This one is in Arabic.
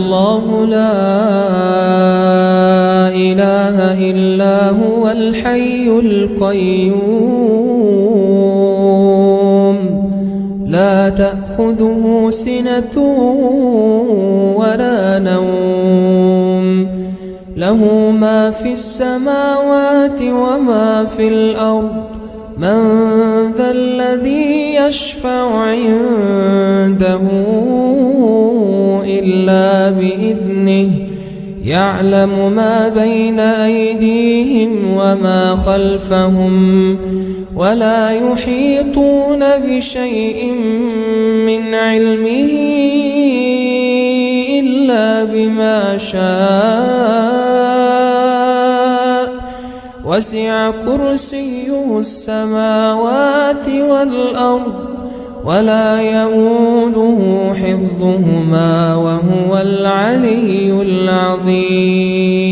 الله لا إله إلا هو الحي القيوم لا تأخذه سنة ولا نوم له ما في السماوات وما في الأرض من ذا الذي يشفع عنده إلا بإذنه يعلم ما بين أيديهم وما خلفهم ولا يحيطون بشيء من علمه إلا بما شاء وسع كرسيه السماوات والأرض ولا يؤوده حفظهما وهو العلي العظيم